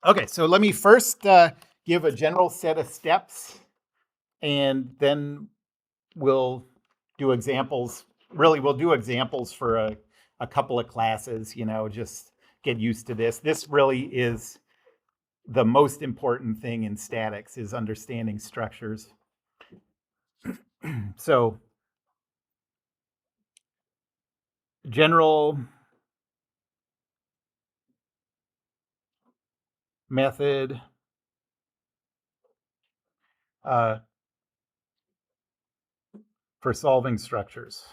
Okay, so let me first give a general set of steps, and then we'll do examples. Really, we'll do examples for a couple of classes, just get used to this. This really is the most important thing in statics is understanding structures. So, general method uh, for solving structures.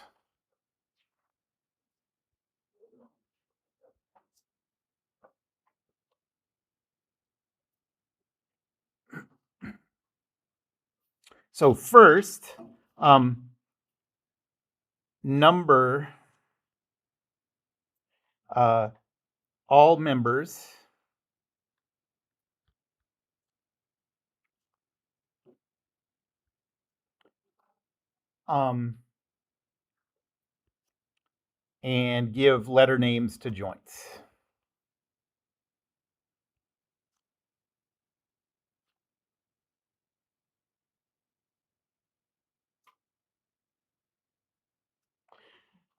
So first, number uh, all members um, and give letter names to joints.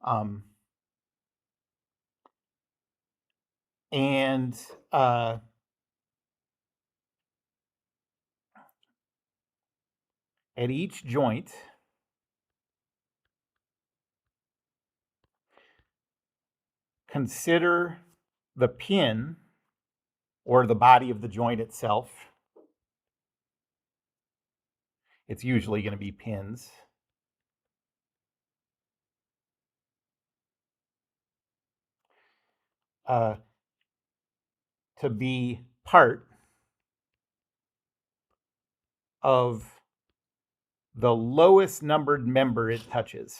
Um, and at each joint, consider the pin or the body of the joint itself. It's usually going to be pins. Uh, to be part of the lowest numbered member it touches.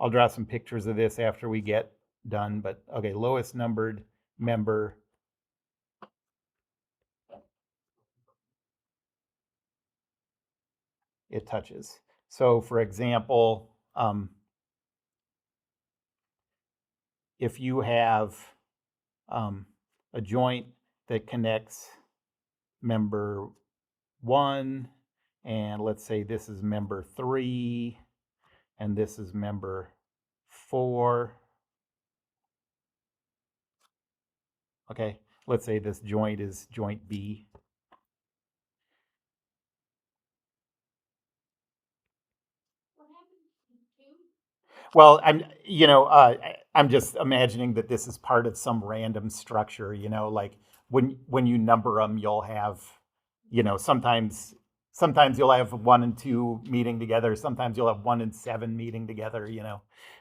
I'll draw some pictures of this after we get done, but okay, lowest numbered member it touches. So for example, if you have a joint that connects member 1, and let's say this is member 3, and this is member 4. Okay, let's say this joint is joint B. Well, I'm just imagining that this is part of some random structure. Like when you number them, you'll have, sometimes you'll have 1 and 2 meeting together. Sometimes you'll have 1 and 7 meeting together.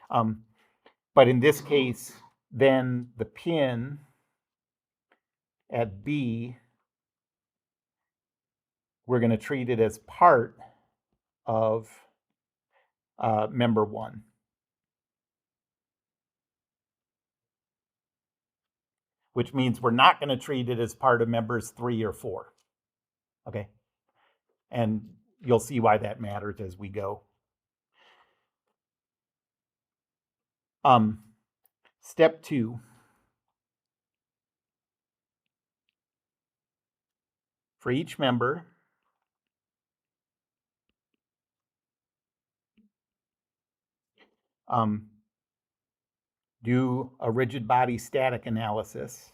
Um, but in this case, then the pin at B, we're going to treat it as part of member 1. Which means we're not going to treat it as part of members 3 or 4. Okay. And you'll see why that matters as we go. Step 2. For each member, do a rigid body static analysis.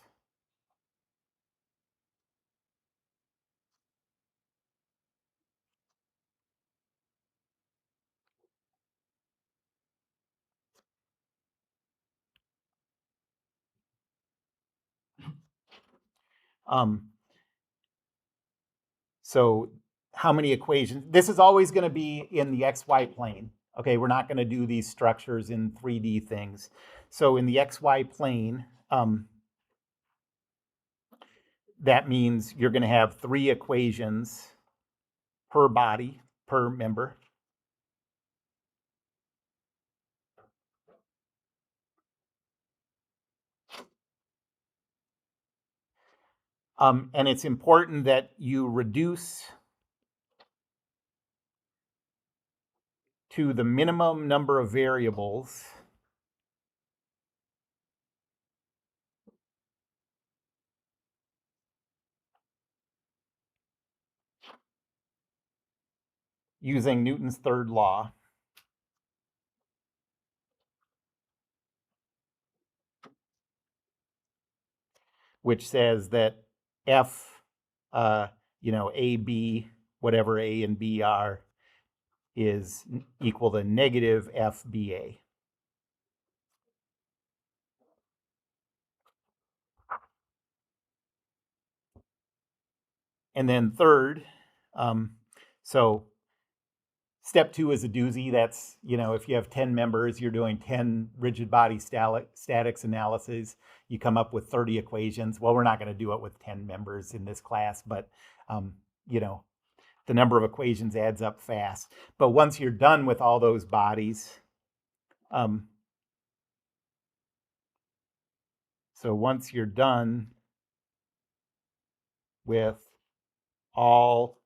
So how many equations? This is always going to be in the XY plane. Okay, we're not going to do these structures in 3D things. So in the XY plane, that means you're going to have 3 equations per body, per member. And it's important that you reduce to the minimum number of variables using Newton's third law, which says that F, A, B, whatever A and B are, is equal to negative FBA. And then third, so step 2 is a doozy. That's, if you have 10 members, you're doing 10 rigid body statics analyses. You come up with 30 equations. Well, we're not going to do it with 10 members in this class, but, the number of equations adds up fast. But once you're done with all those bodies, so once you're done with all,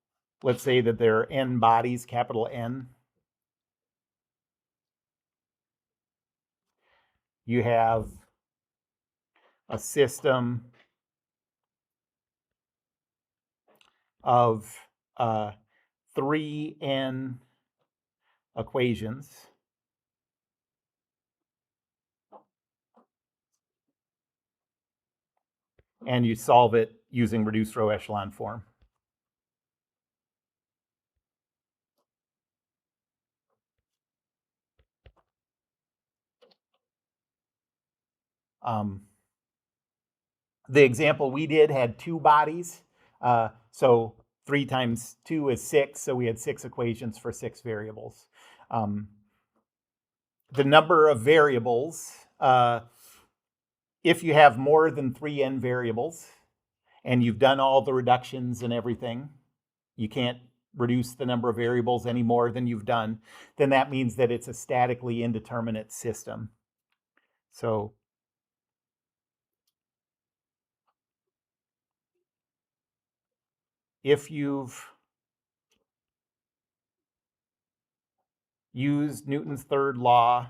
let's say that there are n bodies, capital N, you have a system of 3n equations. And you solve it using reduced row echelon form. The example we did had 2 bodies. So 3 times 2 is 6. So we had 6 equations for 6 variables. The number of variables, if you have more than 3n variables and you've done all the reductions and everything, you can't reduce the number of variables any more than you've done, then that means that it's a statically indeterminate system. So if you've used Newton's third law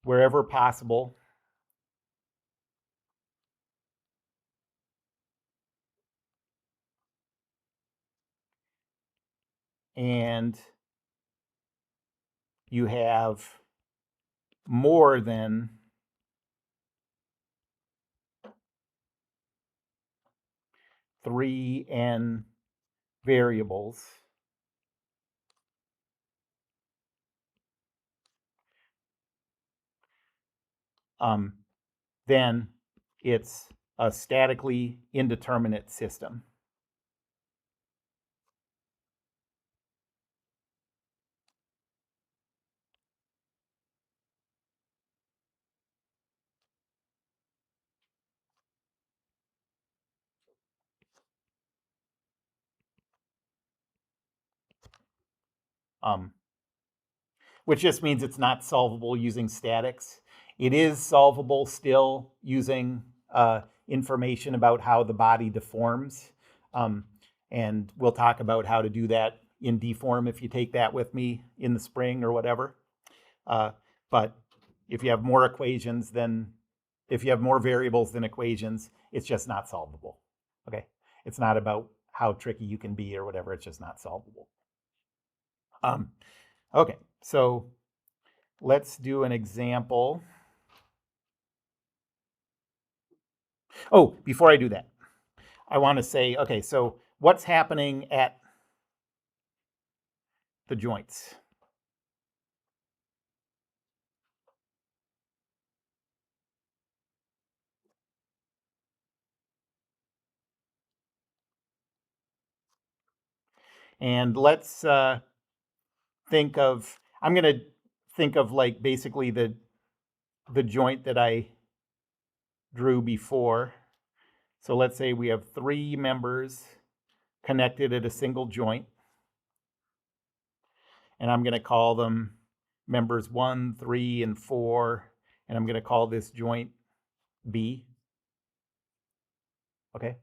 wherever possible, and you have more than three n variables, then it's a statically indeterminate system. Which just means it's not solvable using statics. It is solvable still using information about how the body deforms. And we'll talk about how to do that in deform if you take that with me in the spring or whatever. But if you have more equations than, if you have more variables than equations, it's just not solvable. Okay, it's not about how tricky you can be or whatever, it's just not solvable. Okay, so let's do an example. Oh, before I do that, I want to say, okay, so what's happening at the joints? And let's think of, I'm going to think of like basically the joint that I drew before. So let's say we have 3 members connected at a single joint. And I'm going to call them members 1, 3, and 4. And I'm going to call this joint B. Okay.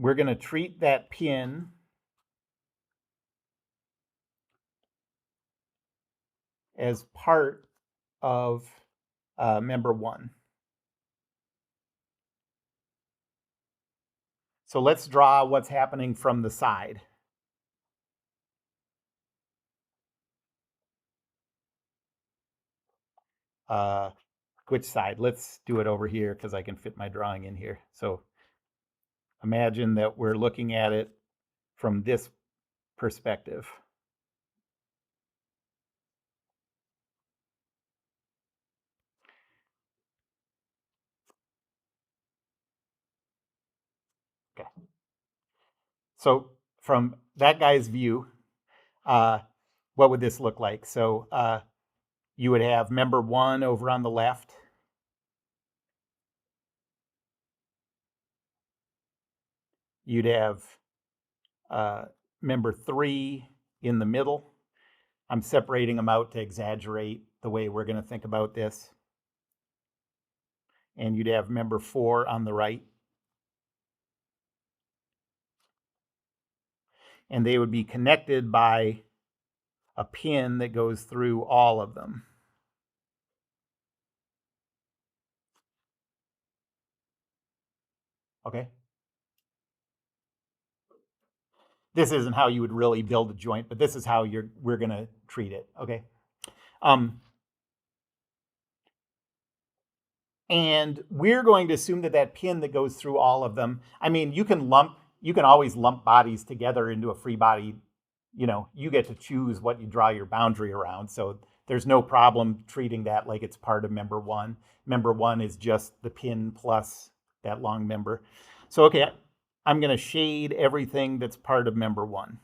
We're going to treat that pin as part of member 1. So let's draw what's happening from the side. Which side? Let's do it over here because I can fit my drawing in here. So imagine that we're looking at it from this perspective. Okay. So from that guy's view, what would this look like? So you would have member 1 over on the left. You'd have member 3 in the middle. I'm separating them out to exaggerate the way we're going to think about this. And you'd have member 4 on the right. And they would be connected by a pin that goes through all of them. Okay? This isn't how you would really build a joint, but this is how we're going to treat it. Okay? And we're going to assume that that pin that goes through all of them, I mean, you can always lump bodies together into a free body. You get to choose what you draw your boundary around. So there's no problem treating that like it's part of member 1. Member 1 is just the pin plus that long member. So, okay, I'm going to shade everything that's part of member 1.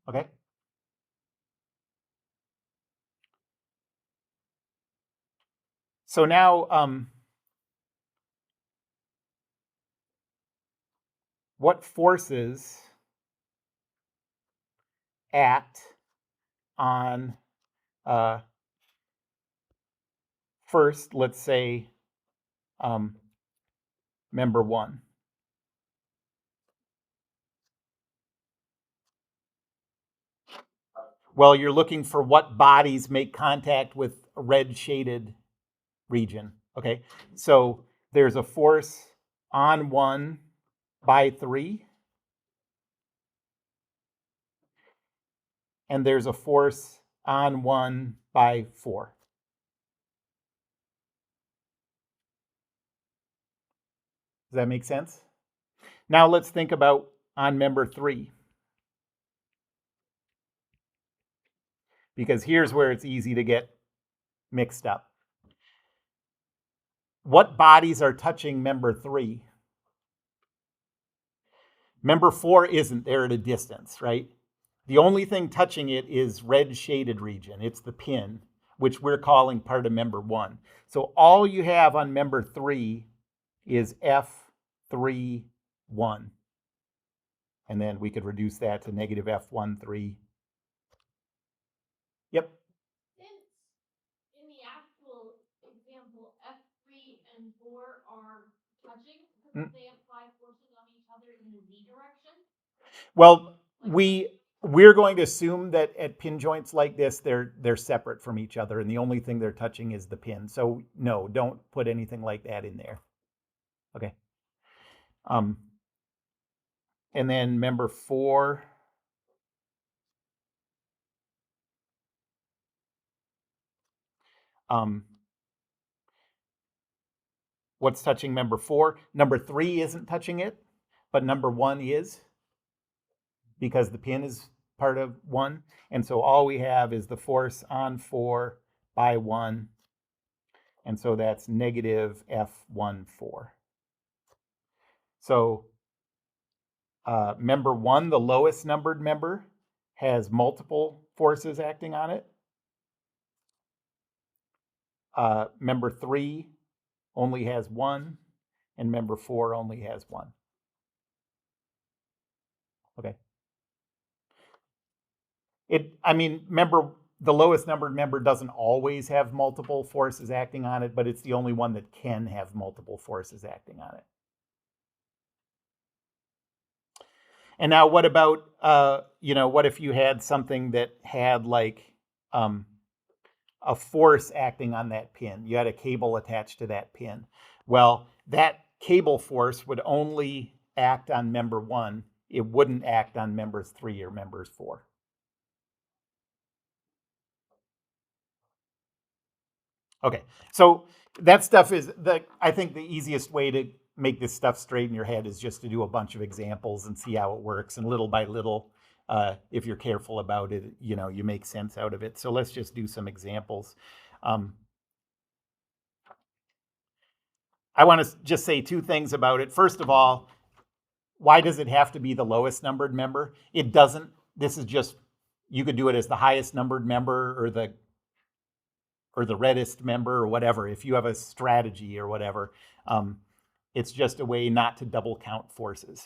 Okay? So now, what forces act on, first, let's say, member 1? Well, you're looking for what bodies make contact with a red shaded region. Okay, so there's a force on 1 by 3, and there's a force on 1 by 4. Does that make sense? Now let's think about on member 3. Because here's where it's easy to get mixed up. What bodies are touching member 3? Member 4 isn't, there at a distance, right? The only thing touching it is red shaded region. It's the pin, which we're calling part of member 1. So all you have on member 3 is F3, 1. And then we could reduce that to negative F1, 3. Yep. Since in the actual example, F3 and 4 are touching, because they apply forces on each other in the Z direction? Well, we're going to assume that at pin joints like this, they're separate from each other, and the only thing they're touching is the pin. So no, don't put anything like that in there. Okay. And then member 4. What's touching member 4? Number 3 isn't touching it, but number 1 is, because the pin is part of 1. And so all we have is the force on 4 by 1. And so that's negative F1, 4. So member 1, the lowest numbered member, has multiple forces acting on it. Member 3 only has 1, and member 4 only has 1. Okay. Remember, the lowest numbered member doesn't always have multiple forces acting on it, but it's the only one that can have multiple forces acting on it. And now what about, what if you had something that had like a force acting on that pin? You had a cable attached to that pin. Well, that cable force would only act on member 1. It wouldn't act on members 3 or members 4. Okay, so that stuff is I think the easiest way to make this stuff straight in your head is just to do a bunch of examples and see how it works. And little by little, if you're careful about it, you make sense out of it. So let's just do some examples. I want to just say 2 things about it. First of all, why does it have to be the lowest numbered member? It doesn't. This is just, you could do it as the highest numbered member or the reddest member or whatever, if you have a strategy or whatever. It's just a way not to double count forces.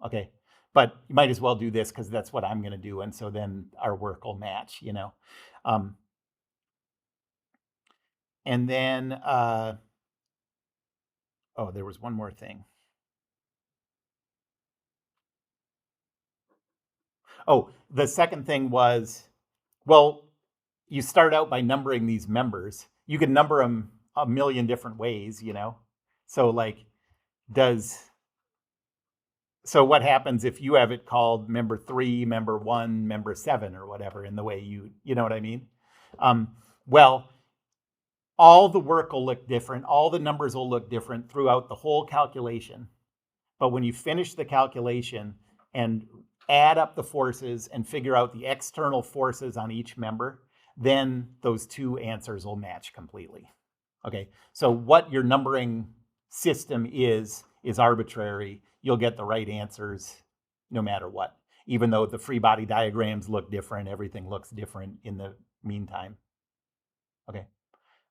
Okay, but you might as well do this because that's what I'm going to do, and so then our work will match, and then, there was one more thing. Oh, the second thing was, well, you start out by numbering these members. You can number them a million different ways, So like, so what happens if you have it called member 3, member 1, member 7, or whatever, in the way you know what I mean? Well, all the work will look different. All the numbers will look different throughout the whole calculation. But when you finish the calculation and add up the forces and figure out the external forces on each member, then those 2 answers will match completely. Okay, so what your numbering system is arbitrary. You'll get the right answers no matter what, even though the free body diagrams look different, everything looks different in the meantime. Okay,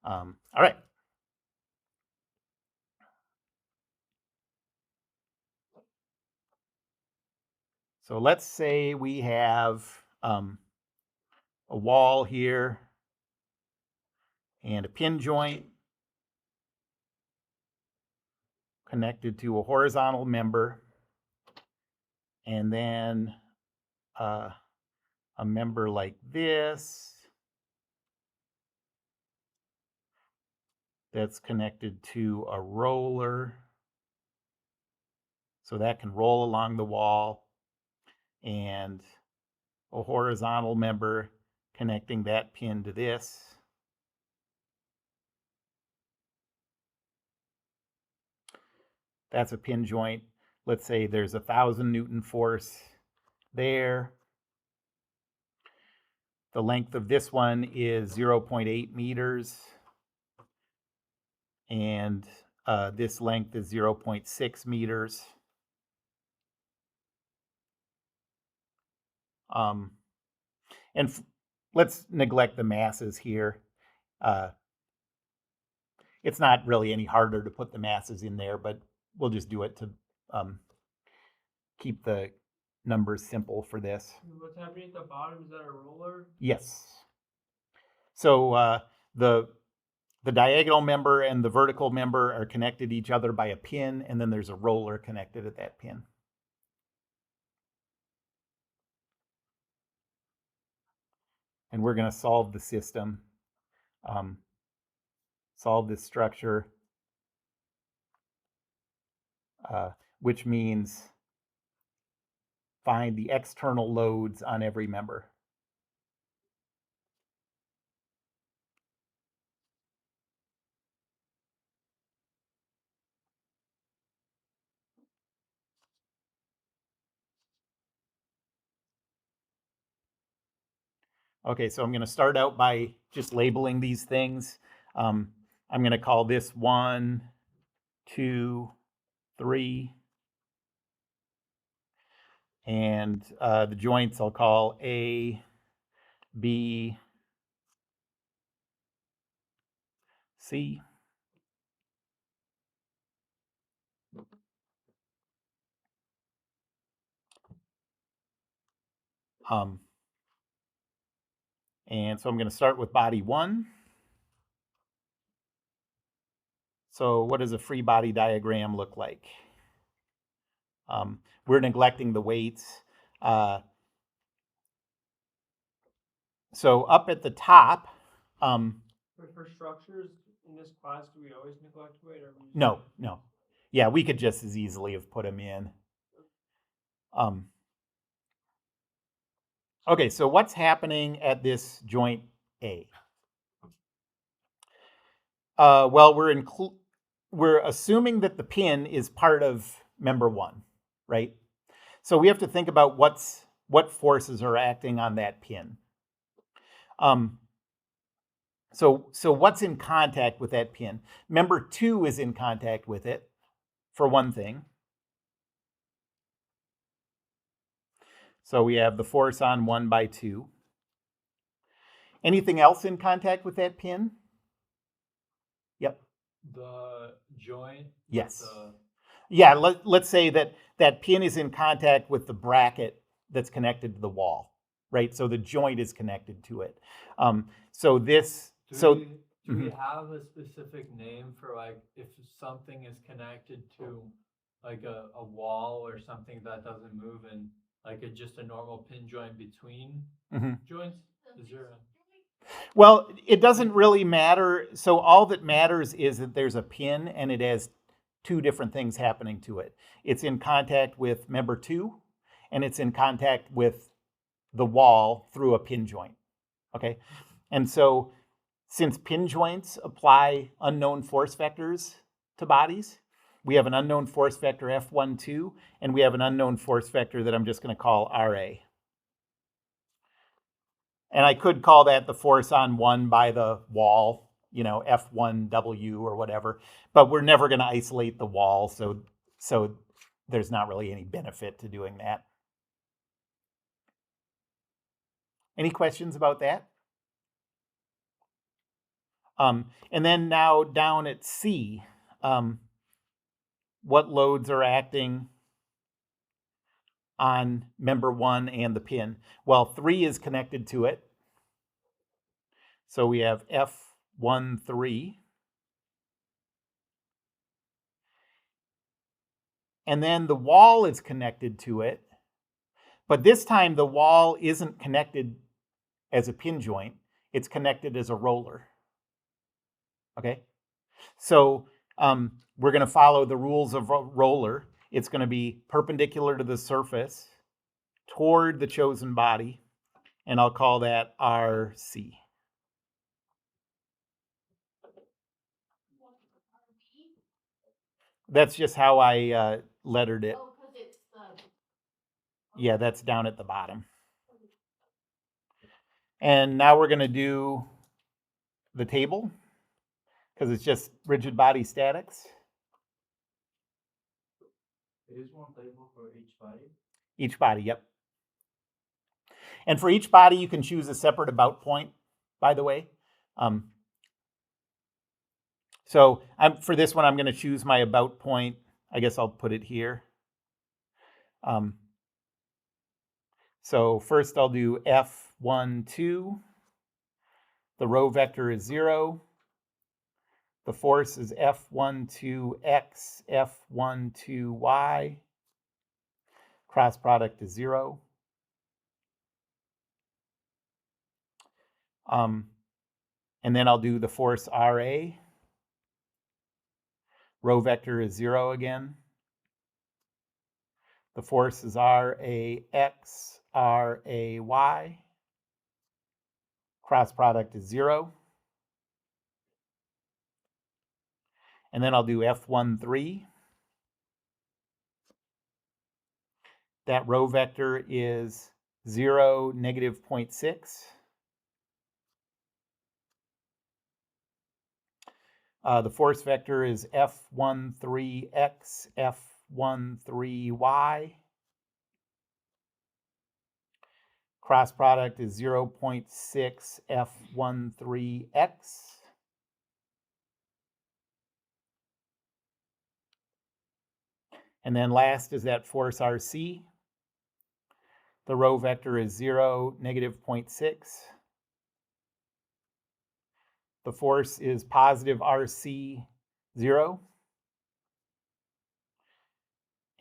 all right. So let's say we have a wall here and a pin joint connected to a horizontal member, and then a member like this that's connected to a roller, so that can roll along the wall, and a horizontal member connecting that pin to this. That's a pin joint. Let's say there's 1,000 Newton force there. The length of this one is 0.8 meters. And this length is 0.6 meters. Let's neglect the masses here. It's not really any harder to put the masses in there, but we'll just do it to keep the numbers simple for this. What's happening at the bottom? Is that a roller? Yes. So the diagonal member and the vertical member are connected to each other by a pin, and then there's a roller connected at that pin. And we're going to solve the system, solve this structure, which means find the external loads on every member. Okay, so I'm going to start out by just labeling these things. I'm going to call this 1, 2, 3. And the joints I'll call A, B, C. And so I'm going to start with body 1. So what does a free body diagram look like? We're neglecting the weights. So up at the top, For structures in this class, do we always neglect weight or? we just- no. Yeah, we could just as easily have put them in. Okay, so what's happening at this joint A? Well, we're assuming that the pin is part of member 1, right? So we have to think about what forces are acting on that pin. So what's in contact with that pin? Member 2 is in contact with it, for one thing. So we have the force on 1 by 2. Anything else in contact with that pin? Yep. The joint. Yes. The, Yeah, let's say that pin is in contact with the bracket that's connected to the wall, right? So the joint is connected to it. So this, do we Mhm. have a specific name for like if something is connected to like a wall or something that doesn't move and like just a normal pin joint between Mhm. joints? Is there a, Well, it doesn't really matter. So all that matters is that there's a pin and it has two different things happening to it. It's in contact with member 2 and it's in contact with the wall through a pin joint. Okay. And so since pin joints apply unknown force vectors to bodies, we have an unknown force vector F12 and we have an unknown force vector that I'm just going to call RA. And I could call that the force on 1 by the wall, F1W or whatever, but we're never going to isolate the wall, so there's not really any benefit to doing that. Any questions about that? And then now down at C, what loads are acting on member 1 and the pin? Well, 3 is connected to it. So we have F13. And then the wall is connected to it. But this time the wall isn't connected as a pin joint. It's connected as a roller. Okay? So we're going to follow the rules of roller. It's going to be perpendicular to the surface toward the chosen body. And I'll call that RC. That's just how I lettered it. Oh, because it's the. Yeah, that's down at the bottom. And now we're going to do the table because it's just rigid body statics. Is one table for each body? Each body, yep. And for each body, you can choose a separate about point, by the way. So for this one, I'm going to choose my about point. I guess I'll put it here. So first I'll do F12. The row vector is 0. The force is F12x, F12y. Cross product is 0. And then I'll do the force RA. Row vector is 0 again. The force is RAX, RAY. Cross product is 0. And then I'll do F13. That row vector is 0, negative 0.6. The force vector is F13x, F13y. Cross product is 0.6 F13x. And then last is that force RC. The row vector is 0, negative 0.6. The force is positive RC 0.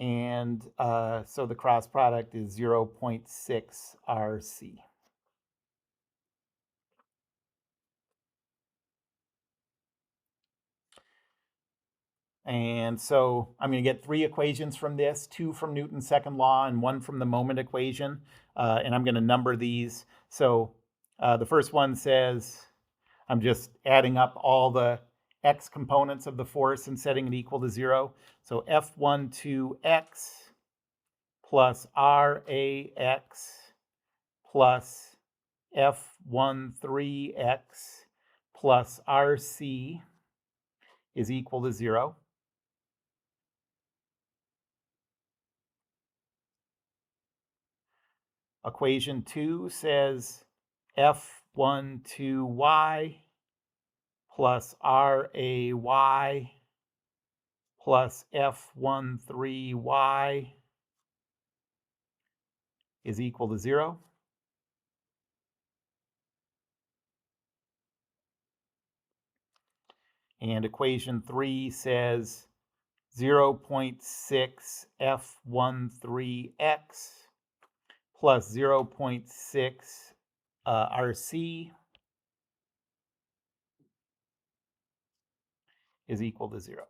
And so the cross product is 0.6 RC. And so I'm going to get 3 equations from this, 2 from Newton's second law and 1 from the moment equation. And I'm going to number these. So the first one says, I'm just adding up all the x components of the force and setting it equal to 0. So F12x plus RAX plus F13x plus RC is equal to 0. Equation 2 says F12y plus RAY plus F13y is equal to 0. And equation 3 says 0.6 F13x plus 0.6 RC is equal to 0.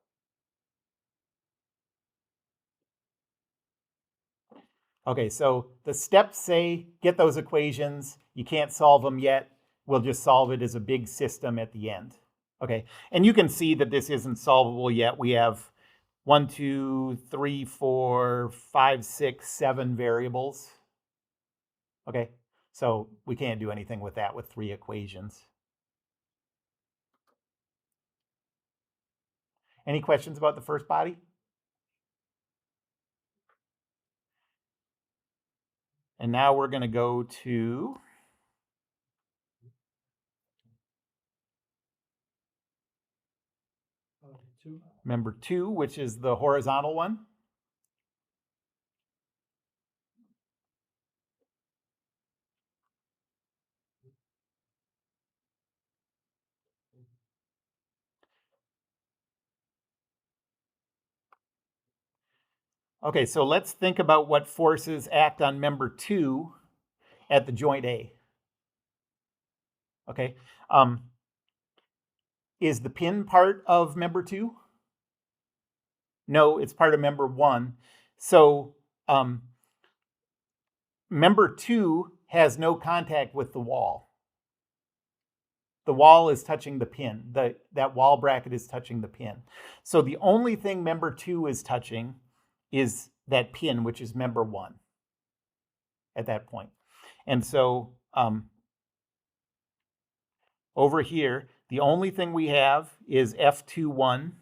Okay, so the steps say get those equations. You can't solve them yet. We'll just solve it as a big system at the end. Okay, and you can see that this isn't solvable yet. We have 1, 2, 3, 4, 5, 6, 7 variables. Okay, so we can't do anything with that with 3 equations. Any questions about the first body? And now we're going to go to member 2, which is the horizontal one. Okay, so let's think about what forces act on member 2 at the joint A. Okay, is the pin part of member 2? No, it's part of member 1. So member 2 has no contact with the wall. The wall is touching the pin. That wall bracket is touching the pin. So the only thing member 2 is touching is that pin, which is member 1 at that point. And so over here, the only thing we have is F21,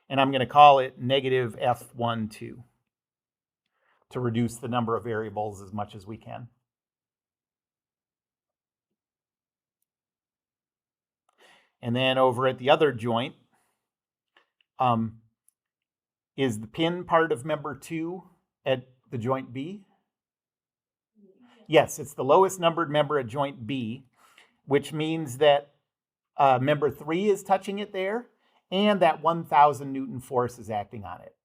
and I'm going to call it negative F12 to reduce the number of variables as much as we can. And then over at the other joint, is the pin part of member 2 at the joint B? Yes, it's the lowest numbered member at joint B, which means that member 3 is touching it there, and that 1,000 Newton force is acting on it.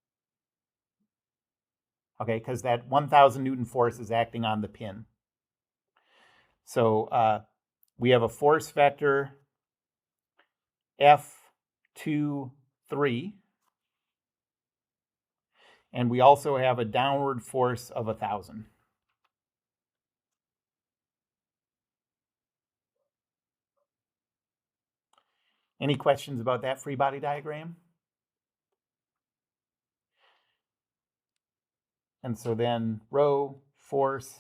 Okay, because that 1,000 Newton force is acting on the pin. So we have a force vector F23, and we also have a downward force of 1,000. Any questions about that free body diagram? And so then rho, force,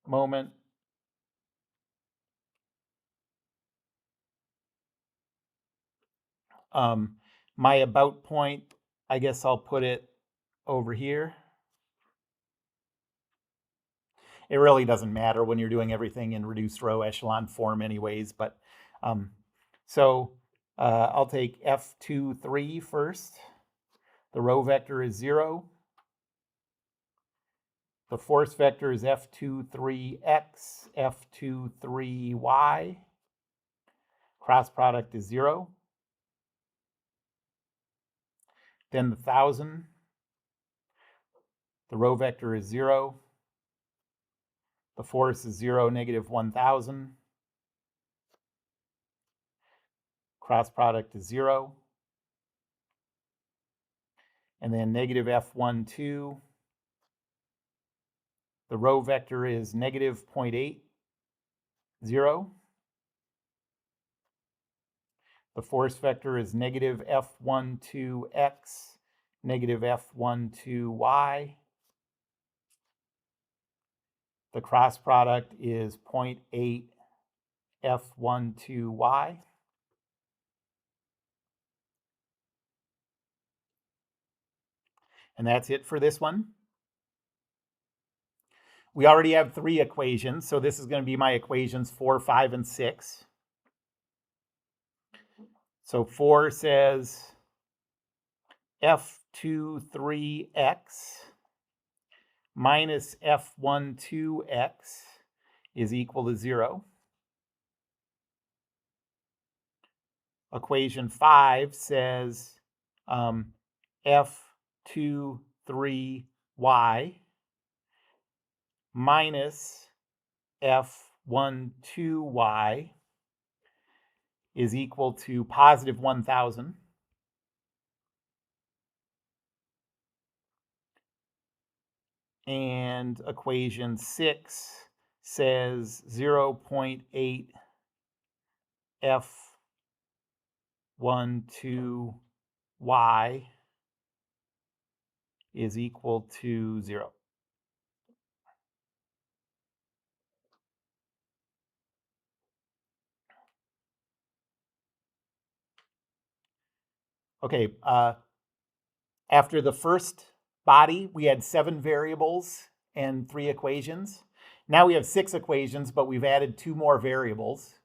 moment. My about point, I guess I'll put it over here. It really doesn't matter when you're doing everything in reduced row echelon form anyways, but so I'll take F23 first. The row vector is 0. The force vector is F23x, F23y. Cross product is 0. Then the 1,000 The row vector is 0. The force is 0, negative 1,000. Cross product is 0. And then negative F12. The row vector is negative 0.8, 0. The force vector is negative F12x, negative F12y. The cross product is 0.8 F12y. And that's it for this one. We already have 3 equations, so this is going to be my equations 4, 5, and 6. So 4 says F23x minus F12x is equal to 0. Equation 5 says F23y minus F12y is equal to positive 1,000. And equation 6 says 0.8 F12y is equal to 0. Okay, after the first body, we had 7 variables and 3 equations. Now we have 6 equations, but we've added 2 more variables.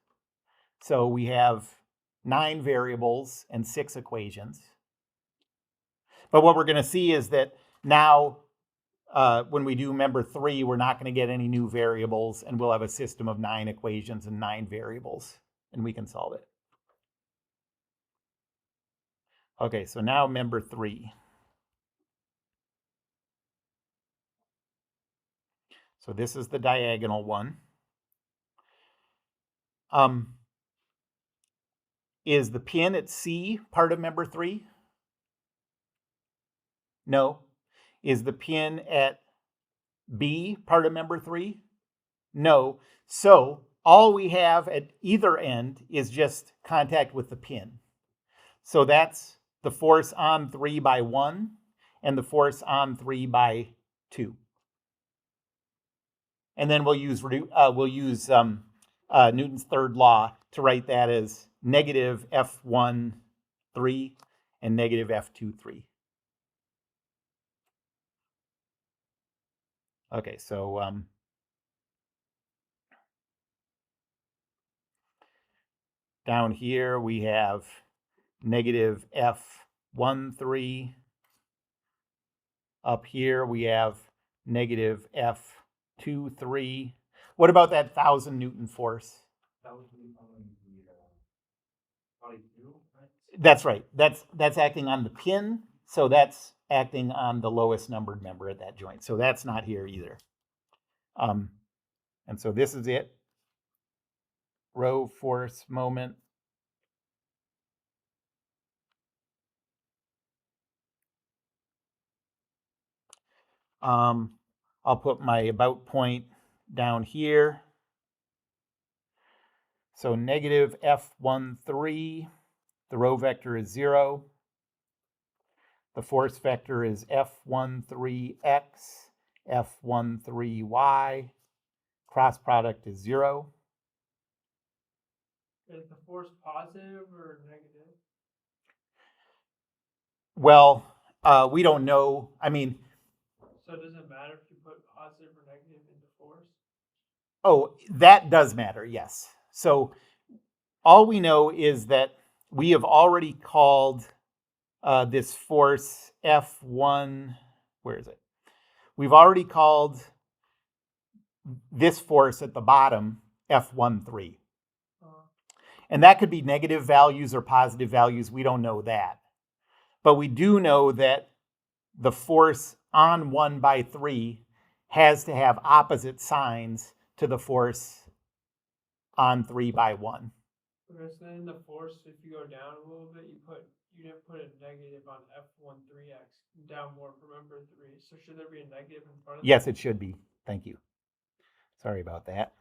So we have 9 variables and 6 equations. But what we're going to see is that now when we do member 3, we're not going to get any new variables, and we'll have a system of 9 equations and 9 variables, and we can solve it. Okay, so now member 3. So this is the diagonal one. Is the pin at C part of member 3? No. Is the pin at B part of member 3? No. So all we have at either end is just contact with the pin. So that's the force on 3 by 1 and the force on 3 by 2. And then we'll use Newton's third law to write that as negative F13 and negative F23. Okay, so down here we have negative F13. Up here we have negative F23. What about that 1,000 Newton force? That would be probably 2, right? That's right. That's acting on the pin, so that's acting on the lowest numbered member at that joint. So that's not here either. And so this is it. Row, force, moment. I'll put my about point down here. So negative F13, the row vector is 0. The force vector is F13x, F13y. Cross product is 0. Is the force positive or negative? Well, we don't know. I mean, So does it matter if you put positive or negative into force? oh, that does matter, yes. So all we know is that we have already called this force F1, where is it? We've already called this force at the bottom F13. And that could be negative values or positive values. We don't know that. But we do know that the force on 1 by 3 has to have opposite signs to the force on 3 by 1. Okay, so then the force, if you go down a little bit, you didn't put a negative on F13x, down more from number 3, so should there be a negative in front of Yes, that? it should be. Thank you. Sorry about that.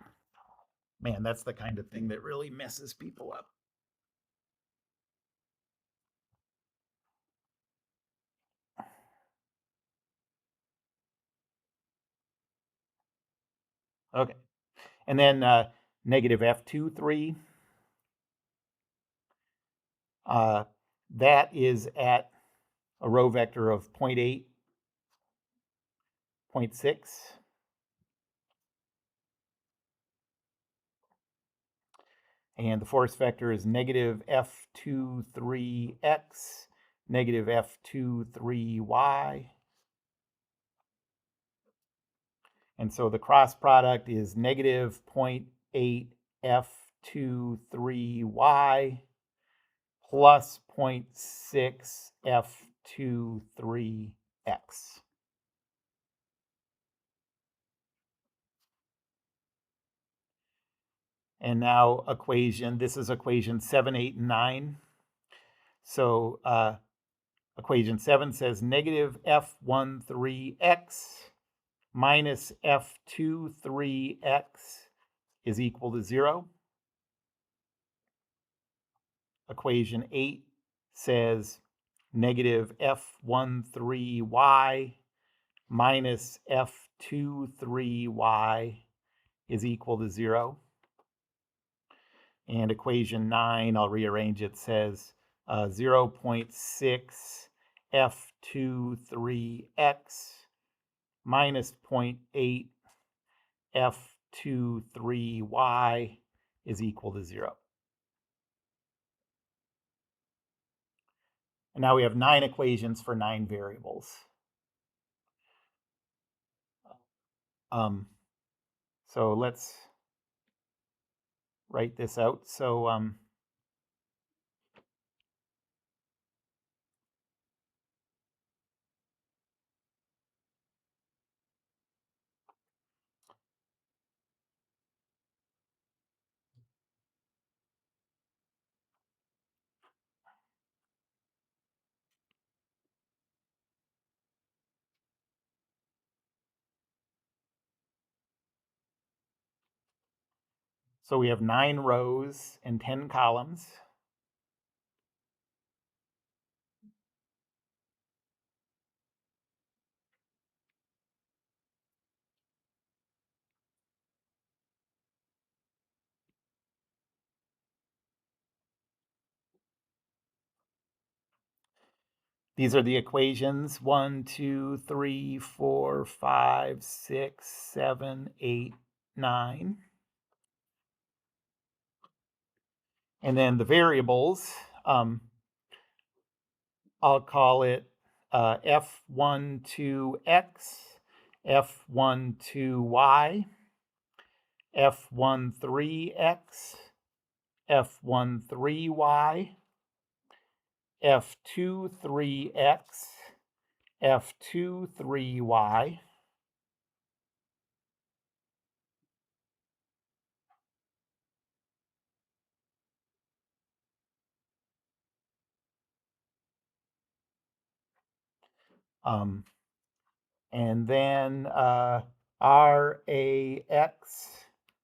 Man, that's the kind of thing that really messes people up. Okay. And then negative F23. That is at a row vector of 0.8, 0.6. And the force vector is negative F23x, negative F23y. And so the cross product is negative 0.8 F23y plus 0.6 F23x. And now this is equation 7, 8, and 9. So equation 7 says negative F13x minus F23x is equal to 0. Equation 8 says negative F13y minus F23y is equal to 0. And equation 9, I'll rearrange it, says 0.6 F23x minus 0.8 F23y is equal to 0. And now we have 9 equations for 9 variables. So let's write this out. So we have 9 rows and 10 columns. These are the equations 1, 2, 3, 4, 5, 6, 7, 8, 9. And then the variables, I'll call it F12x, F12y, F13x, F13y, F23x, F23y, and then RAX,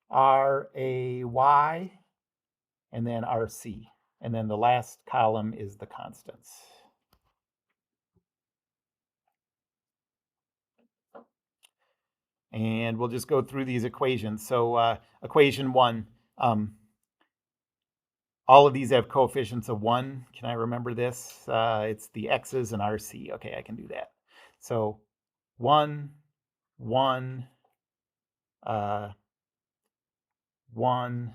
RAY, and then RC. And then the last column is the constants. And we'll just go through these equations. So equation 1, all of these have coefficients of 1. Can I remember this? It's the x's and RC. Okay, I can do that. So 1, 1, 1,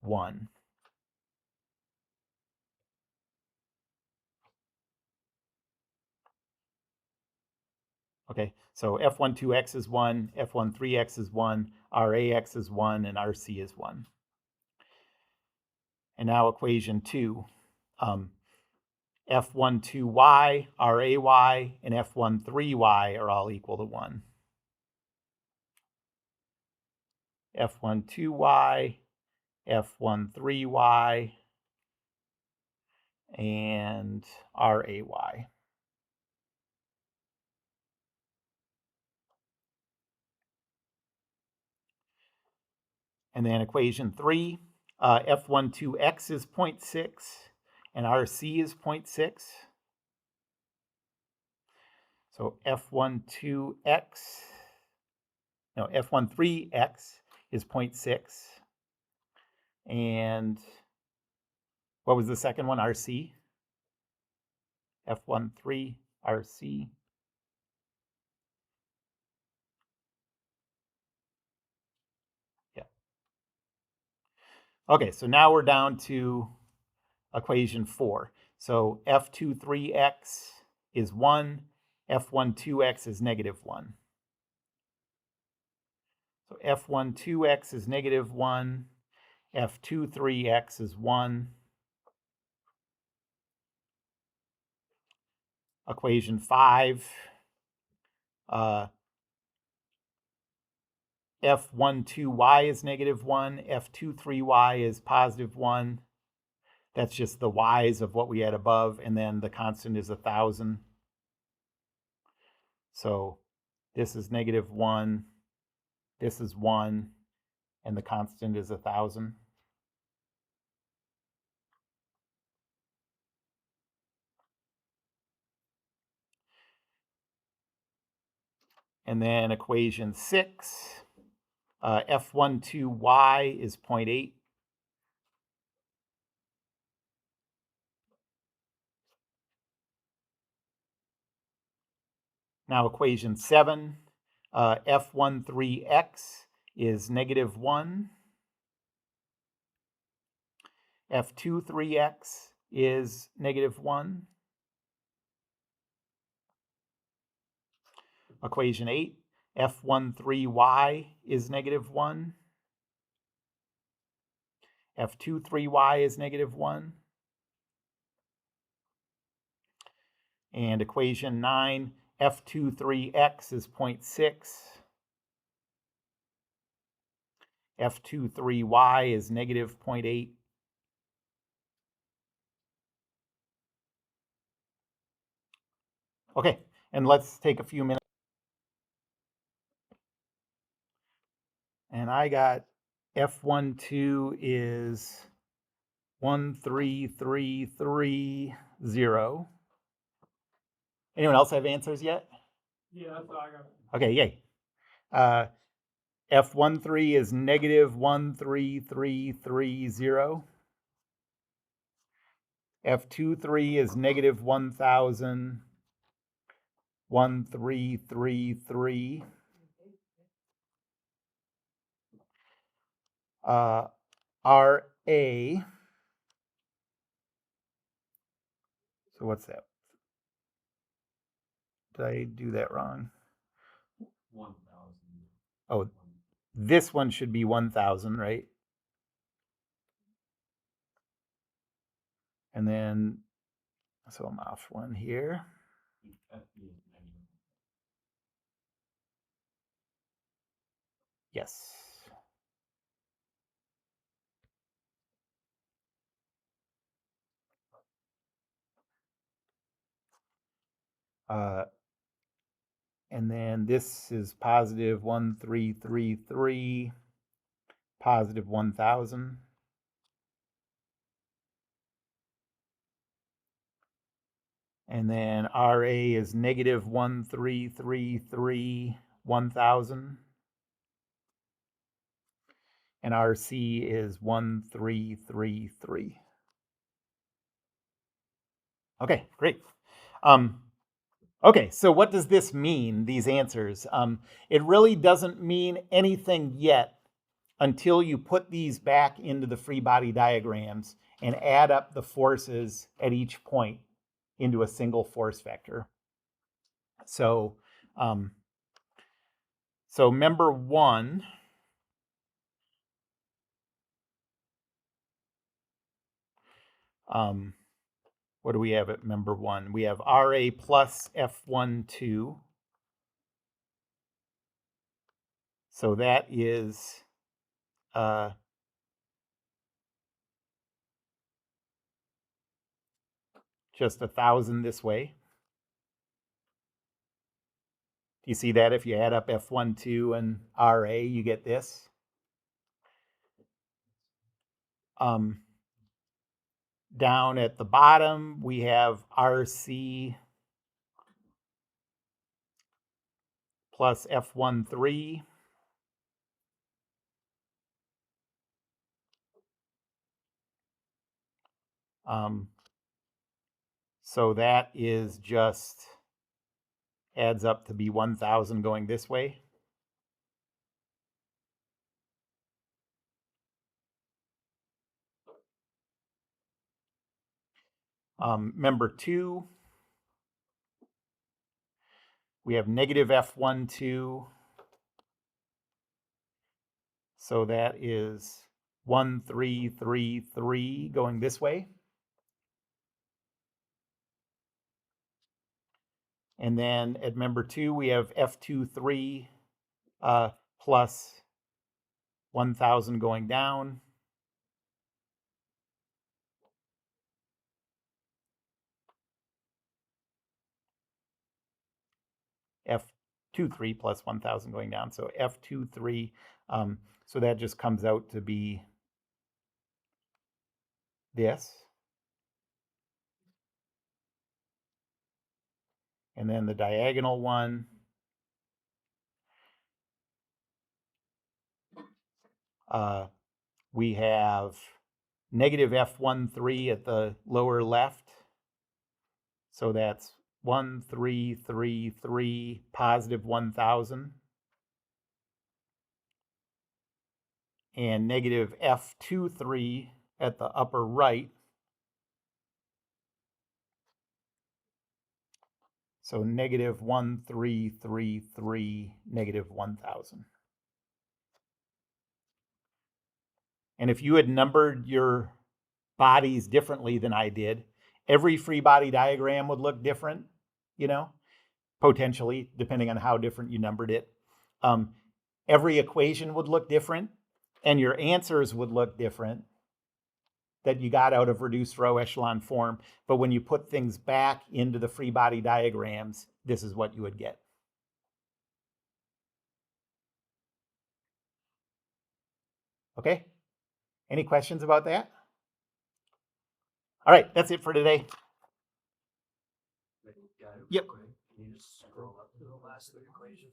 1. Okay, so F12x is 1, F13x is 1, RAX is 1, and RC is 1. And now equation 2. F12y, RAY, and F13y are all equal to 1. F12y, F13y, and RAY. And then equation 3, F12x is 0.6 and RC is 0.6. So F13x is 0.6. And what was the second one? RC? F13 RC. Yeah. Okay, so now we're down to equation 4. So F23x is 1, F12x is negative 1. So F12x is negative 1, F23x is 1. Equation 5, F12y is negative 1, F23y is positive 1. That's just the y's of what we had above, and then the constant is 1,000. So this is negative 1, this is 1, and the constant is 1,000. And then equation 6, F12y is 0.8. Now equation 7, F13x is negative 1. F23x is negative 1. Equation 8, F13y is negative 1. F23y is negative 1. And equation 9, F23x is 0.6. F23y is negative 0.8. Okay, and let's take a few minutes. And I got F12 is 13330. Anyone else have answers yet? Yeah, that's all I got. Okay, yay. F13 is negative 13330. F23 is negative 1,1333. RA. So what's that? Did I do that wrong? 1,000. Oh, this one should be 1,000, right? And then, so I'm off one here. Yes. And then this is positive 1,333, positive 1,000. And then RA is negative 1,333, 1,000. And RC is 1,333. Okay, great. Okay, so what does this mean, these answers? It really doesn't mean anything yet until you put these back into the free body diagrams and add up the forces at each point into a single force vector. So, member 1, what do we have at member 1? We have RA plus F12. So that is just 1,000 this way. Do you see that? If you add up F12 and RA, you get this. Down at the bottom, we have RC plus F13. So that is just adds up to be 1,000 going this way. Member 2, we have negative F12. So that is 1,333 going this way. And then at member 2, we have F23 plus 1,000 going down. F23 plus 1,000 going down. So F23, so that just comes out to be this. And then the diagonal one, we have negative F13 at the lower left. So that's 1,333 positive 1,000. And negative F23 at the upper right. So negative 1,333 negative 1,000. And if you had numbered your bodies differently than I did, every free body diagram would look different, you know, potentially, depending on how different you numbered it. Every equation would look different, and your answers would look different that you got out of reduced row echelon form. But when you put things back into the free body diagrams, this is what you would get. Okay? Any questions about that? All right, that's it for today. Yep. Can you just scroll up to the last equation?